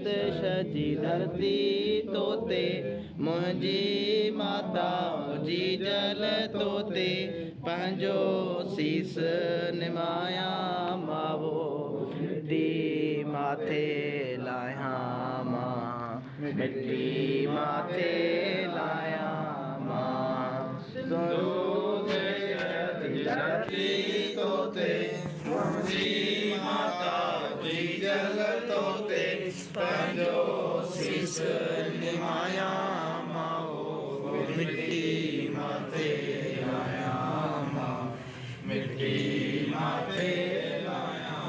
सजी धरती तोते मुंहिंजी माता जी जल तोते पंहिंजो सीस निमाया मावो मिट्टी माथे लाया मां मिट्टी माथे लाया मां धरती तोते मुंहिंजी माता जी जल तोते पंहिंजो सीस निमाया मावो मिट्टी माथे लाया मां मिट्टी माथे लाया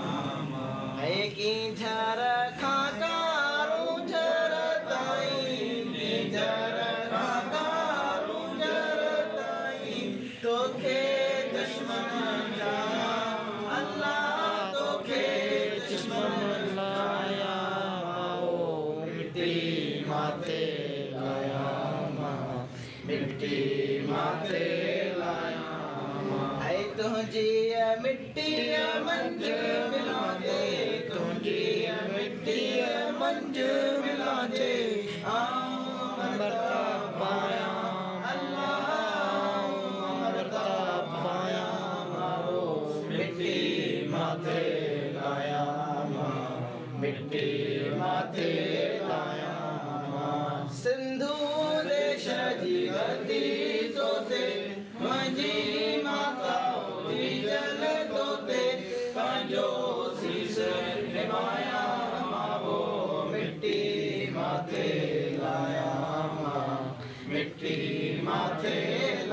मां की झर खाकारू झर ताई झर खाकारू झर ताई तोखे दुश्मन लाया अल्लाह तोखे दुश्मन लाया माओ मिट्टी माथे लाया मां मिट्टी माथे लाया मां ऐ तुंहिंजी मिट्टी मंझ मिला दे तुंहिंजी मिट्टी मंझ मिला दे अमृता पाया अल्लाह अमृता पाया मारो मिट्टी माथे लाया मां मिट्टी माथे लाया मां सिंधु देश जी धरती तोते मुंहिंजी माता जी जल तोते पंहिंजो सीस निभाया मावो मिट्टी माथे लाया मां मिट्टी माथे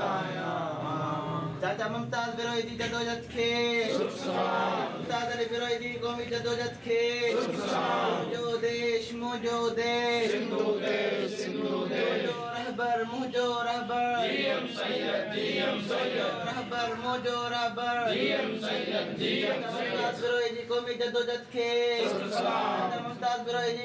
लाया चाचा मुमताज बिरोई जी जदोजहद खे मुमताज अली बिरोई जी क़ौमी जदोजहद खे मुंहिंजो देश मुंहिंजो देश सिंधु देश रहबर मुंहिंजो रहबर जीएम सैयद रहबर मुंहिंजो रहबर जीएम सैयद मुमताज बिरोई जी क़ौमी जदोजहद खे मुमताज बिरोई जी